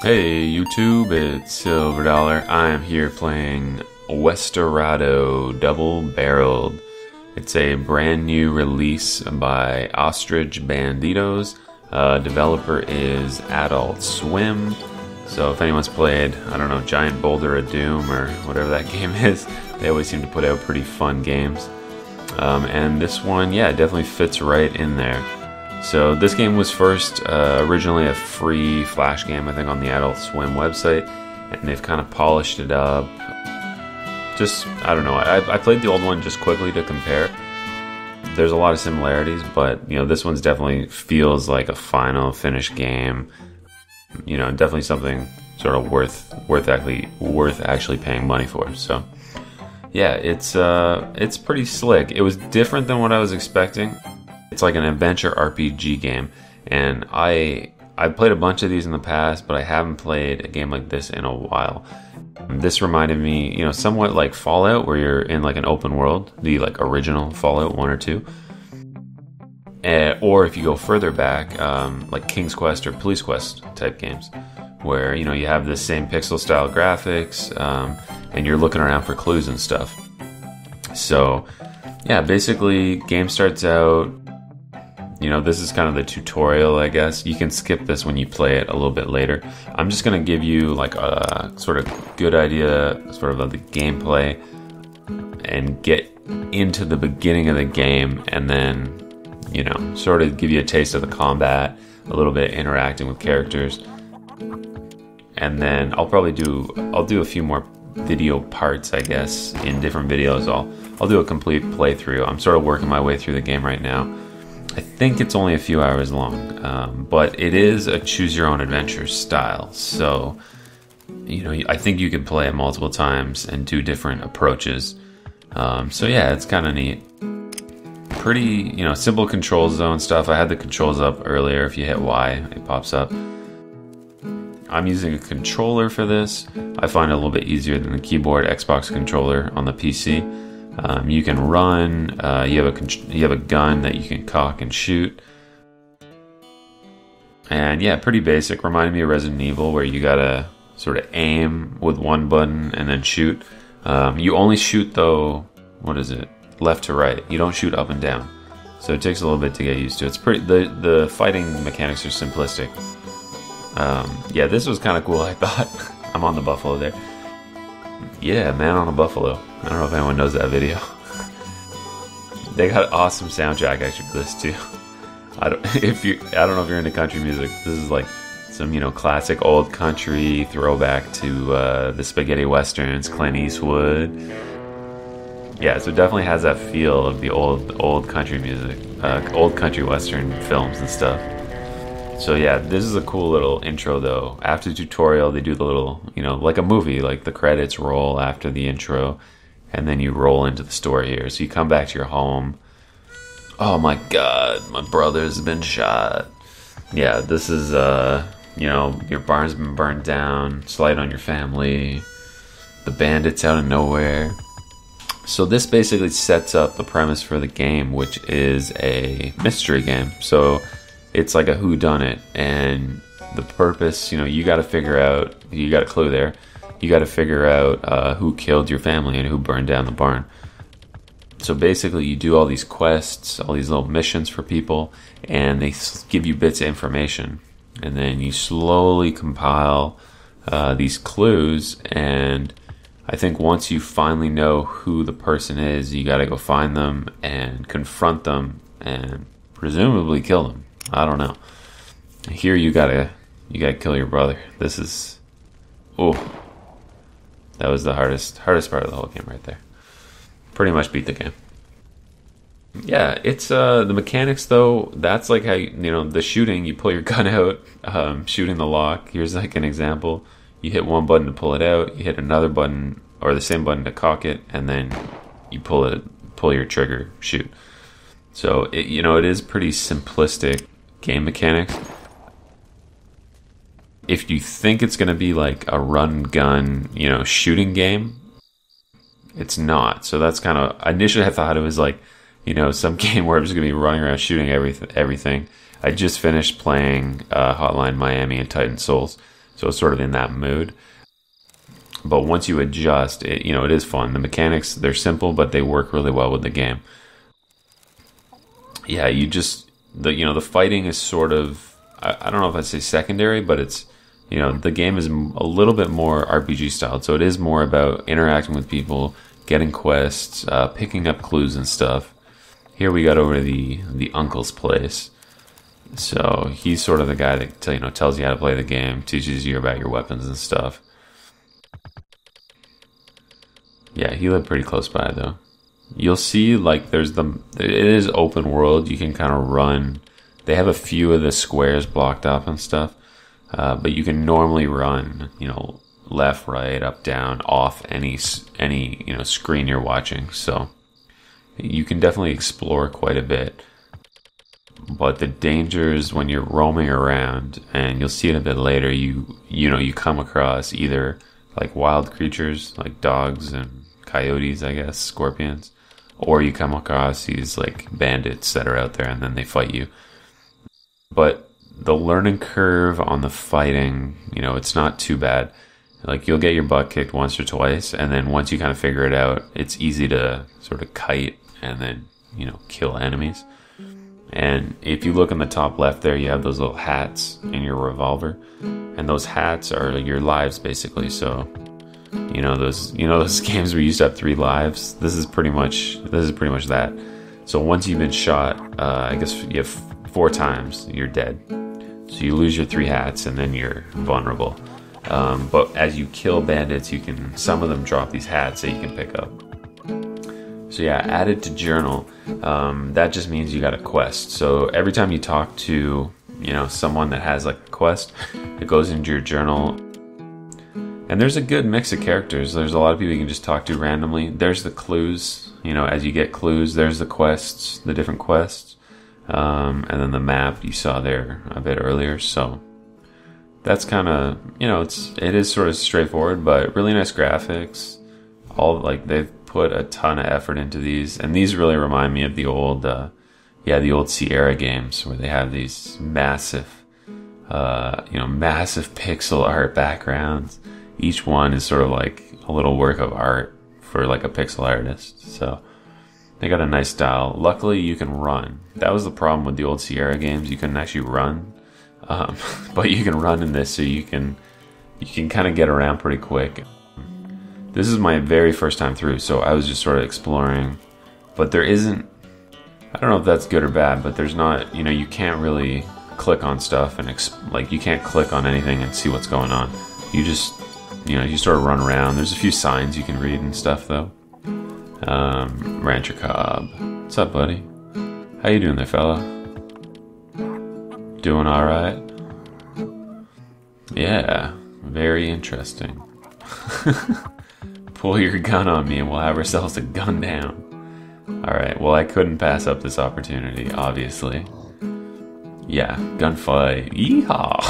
Hey YouTube, it's Silver Dollar. I am here playing Westerado Double Barreled. It's a brand new release by Ostrich Banditos. Developer is Adult Swim. So if anyone's played, I don't know, Giant Boulder of Doom or whatever that game is, they always seem to put out pretty fun games. And this one, yeah, definitely fits right in there. So this game was first originally a free Flash game, I think, on the Adult Swim website, and they've kind of polished it up. Just, I don't know, I played the old one just quickly to compare. There's a lot of similarities, but, you know, this one's definitely feels like a final finished game. You know, definitely something sort of worth actually paying money for. So, yeah, it's pretty slick. It was different than what I was expecting. It's like an adventure RPG game, and I've played a bunch of these in the past, but I haven't played a game like this in a while. This reminded me, you know, somewhat like Fallout, where you're in like an open world, the like original Fallout 1 or 2. Or if you go further back, like King's Quest or Police Quest type games, where, you know, you have the same pixel style graphics, and you're looking around for clues and stuff. So, yeah, basically, game starts out. You know, this is kind of the tutorial, I guess. You can skip this when you play it a little bit later. I'm just going to give you like a sort of good idea sort of the gameplay and get into the beginning of the game, and then, you know, sort of give you a taste of the combat, a little bit interacting with characters. And then I'll do a few more video parts, I guess, in different videos. I'll do a complete playthrough. I'm sort of working my way through the game right now. I think it's only a few hours long, but it is a choose-your-own-adventure style. So, you know, I think you can play it multiple times and do different approaches. So yeah, it's kind of neat. Pretty, you know, simple control zone stuff. I had the controls up earlier. If you hit Y, it pops up. I'm using a controller for this. I find it a little bit easier than the keyboard Xbox controller on the PC. You can run. You have a gun that you can cock and shoot. And yeah, pretty basic. Reminded me of Resident Evil, where you gotta sort of aim with one button and then shoot. You only shoot, though, what is it? Left to right. You don't shoot up and down. So it takes a little bit to get used to. It's pretty. The fighting mechanics are simplistic. Yeah, this was kind of cool, I thought. I'm on the buffalo there. Yeah, Man on a Buffalo. I don't know if anyone knows that video. They got an awesome soundtrack actually for this too. I don't know if you're into country music. This is like some, you know, classic old country throwback to the spaghetti westerns, Clint Eastwood. Yeah, so it definitely has that feel of the old country music, old country western films and stuff. So yeah, this is a cool little intro though. After the tutorial, they do the little, you know, like a movie, like the credits roll after the intro, and then you roll into the story here. So you come back to your home. Oh my God, my brother's been shot. Yeah, this is, you know, your barn's been burned down, slight on your family, the bandits out of nowhere. So this basically sets up the premise for the game, which is a mystery game. So it's like a whodunit, and the purpose, you know, you got to figure out, you got a clue there, you got to figure out who killed your family and who burned down the barn. So basically you do all these quests, all these little missions for people, and they give you bits of information, and then you slowly compile these clues, and I think once you finally know who the person is, you got to go find them and confront them and presumably kill them. I don't know. Here you gotta kill your brother. This is, oh, that was the hardest part of the whole game right there. Pretty much beat the game. Yeah, it's the mechanics though. That's like how you know, the shooting. You pull your gun out, shooting the lock. Here's like an example. You hit one button to pull it out. You hit another button or the same button to cock it, and then you pull your trigger, shoot. So it, you know, it is pretty simplistic game mechanics. If you think it's going to be like a run gun, you know, shooting game, it's not. So that's kind of, initially I thought it was like, you know, some game where I'm just going to be running around shooting everything. I just finished playing Hotline Miami and Titan Souls. So it's sort of in that mood. But once you adjust, it is fun. The mechanics, they're simple, but they work really well with the game. Yeah, the fighting is sort of, I don't know if I'd say secondary, but it's, the game is a little bit more RPG styled. So it is more about interacting with people, getting quests, picking up clues and stuff. Here we got over to the uncle's place. So he's sort of the guy that tells you how to play the game, teaches you about your weapons and stuff. Yeah, he lived pretty close by though. You'll see like it is open world. You can kind of run. They have a few of the squares blocked off and stuff, but you can normally run, left, right, up, down, off any screen you're watching. So you can definitely explore quite a bit. But the dangers when you're roaming around, and you'll see it a bit later, you come across either like wild creatures like dogs and coyotes, I guess, scorpions, or you come across these like bandits that are out there and then they fight you. But the learning curve on the fighting, it's not too bad. Like you'll get your butt kicked once or twice, and then once you kind of figure it out, it's easy to sort of kite and then, kill enemies. And if you look in the top left there, you have those little hats in your revolver, and those hats are your lives basically. So those games where you used to have 3 lives, this is pretty much that. So once you've been shot, I guess you have 4 times, you're dead. So you lose your 3 hats and then you're vulnerable. But as you kill bandits, some of them drop these hats that you can pick up. So yeah, added to journal, that just means you got a quest. So every time you talk to, someone that has like a quest, it goes into your journal. And there's a good mix of characters. There's a lot of people you can just talk to randomly. There's the clues, as you get clues, there's the quests, the different quests. And then the map you saw there a bit earlier. So that's kind of, it is sort of straightforward, but really nice graphics. They've put a ton of effort into these, and these really remind me of the old Sierra games where they have these massive pixel art backgrounds. Each one is sort of like a little work of art for like a pixel artist. So they got a nice style. Luckily, you can run. That was the problem with the old Sierra games. You couldn't actually run, but you can run in this, so you can kind of get around pretty quick. This is my very first time through, so I was just sort of exploring. But there isn't, I don't know if that's good or bad, but there's not, you can't really click on stuff and you can't click on anything and see what's going on. You just, you sort of run around. There's a few signs you can read and stuff though. Rancher Cobb. What's up, buddy? How you doing there, fella? Doing alright? Yeah, very interesting. Pull your gun on me and we'll have ourselves a gun down. Alright, well I couldn't pass up this opportunity, obviously. Yeah, gunfight. Yeehaw!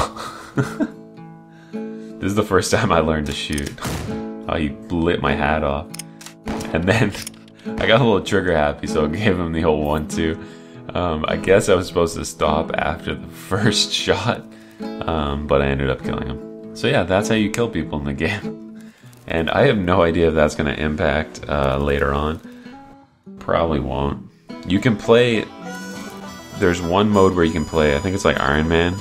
This is the first time I learned to shoot. Oh, he lit my hat off. And then I got a little trigger happy, so I gave him the whole 1-2. I guess I was supposed to stop after the first shot, but I ended up killing him. So yeah, that's how you kill people in the game. And I have no idea if that's going to impact later on. Probably won't. You can play, there's one mode where you can play, I think it's like Iron Man,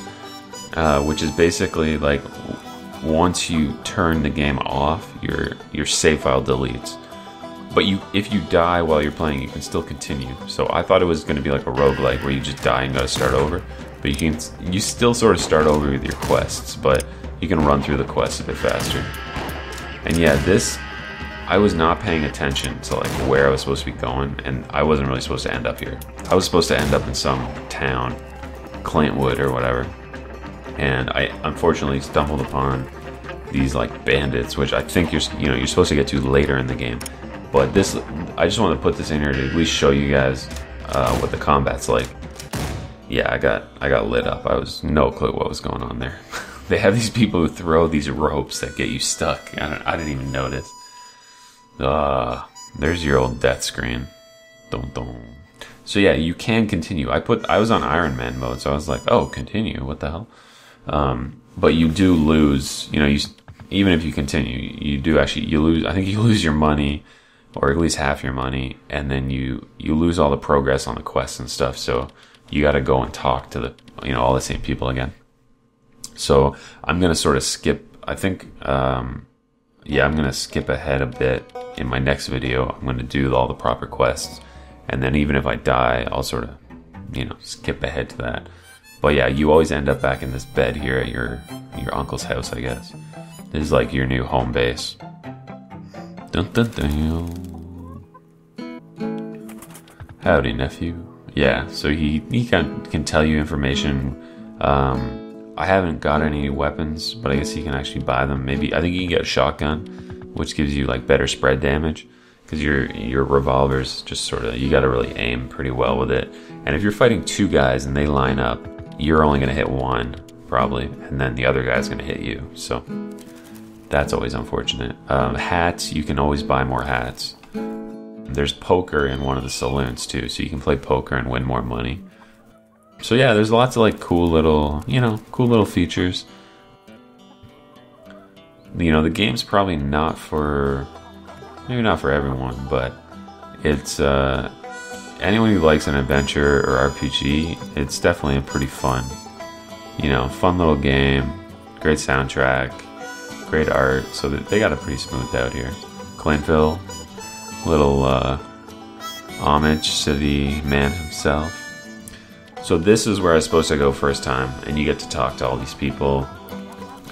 which is basically like once you turn the game off, your save file deletes. But if you die while you're playing, you can still continue. So I thought it was going to be like a roguelike where you just die and got to start over. But you still sort of start over with your quests, but you can run through the quests a bit faster. And yeah, I was not paying attention to like where I was supposed to be going, and I wasn't really supposed to end up here. I was supposed to end up in some town, Clintwood or whatever. And I unfortunately stumbled upon these like bandits, which I think you're supposed to get to later in the game. But I just want to put this in here to at least show you guys what the combat's like. Yeah, I got lit up. I was no clue what was going on there. They have these people who throw these ropes that get you stuck. I didn't even notice. There's your old death screen. Dun dun. So yeah, you can continue. I was on Iron Man mode, so I was like, oh, continue. What the hell? But you do lose, you know, even if you continue, you do actually, you lose, I think you lose your money, or at least half your money, and then you lose all the progress on the quests and stuff, so you got to go and talk to the, you know, all the same people again. So I'm going to sort of skip, I think, yeah, I'm going to skip ahead a bit in my next video. I'm going to do all the proper quests, and then even if I die, I'll sort of, you know, skip ahead to that. But yeah, you always end up back in this bed here at your uncle's house, I guess. This is like your new home base. Dun, dun, dun. Howdy, nephew. Yeah, so he can tell you information. I haven't got any weapons, but I guess he can actually buy them. Maybe, I think you can get a shotgun, which gives you like better spread damage, because your revolver's just sort of, you got to really aim pretty well with it. And if you're fighting two guys and they line up, you're only going to hit one, probably, and then the other guy's going to hit you. So that's always unfortunate. Hats, you can always buy more hats. There's poker in one of the saloons too, so you can play poker and win more money. So yeah, there's lots of like cool little, you know, cool little features. You know, the game's probably not for, maybe not for everyone, but it's, anyone who likes an adventure or RPG, it's definitely a pretty fun, you know, fun little game, great soundtrack, great art, so that they got it pretty smoothed out here. Clintville, little homage to the man himself. So this is where I was supposed to go first time, and you get to talk to all these people.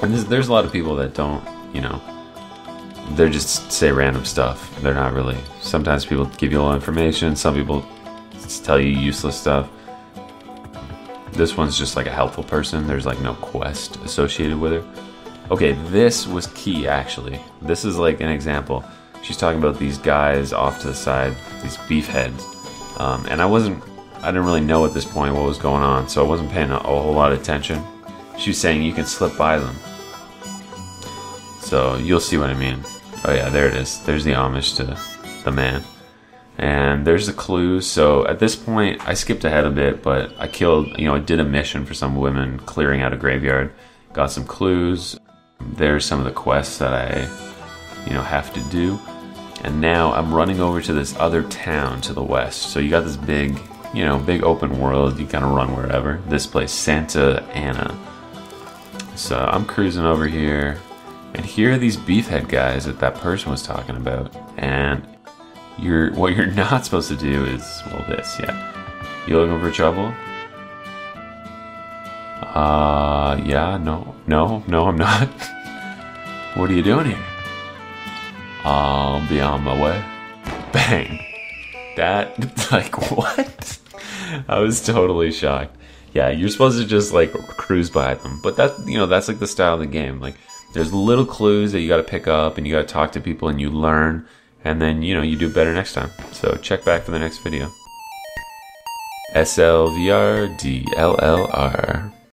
And there's a lot of people that don't, you know, they just say random stuff. They're not really, sometimes people give you a lot of information, some people tell you useless stuff. This one's just like a helpful person. There's like no quest associated with her. Okay, this was key actually. This is like an example. She's talking about these guys off to the side, these beef heads. And I didn't really know at this point what was going on, so I wasn't paying a whole lot of attention. She was saying you can slip by them. So you'll see what I mean. Oh yeah, there it is. There's the homage to the man. And there's the clues. So at this point, I skipped ahead a bit, but I killed, you know, I did a mission for some women clearing out a graveyard. Got some clues. There's some of the quests that I, you know, have to do. And now I'm running over to this other town to the west. So you got this big, you know, big open world. You kind of run wherever. This place, Santa Ana. So I'm cruising over here. And here are these beefhead guys that person was talking about. And what you're not supposed to do is, well, this, yeah. You looking for trouble? Yeah, no, I'm not. What are you doing here? I'll be on my way. Bang. That, like, what? I was totally shocked. Yeah, you're supposed to just, like, cruise by them. But that, you know, that's, like, the style of the game. Like, there's little clues that you gotta pick up, and you gotta talk to people, and you learn. And then, you know, you do better next time. So check back for the next video. SLVRDLLR.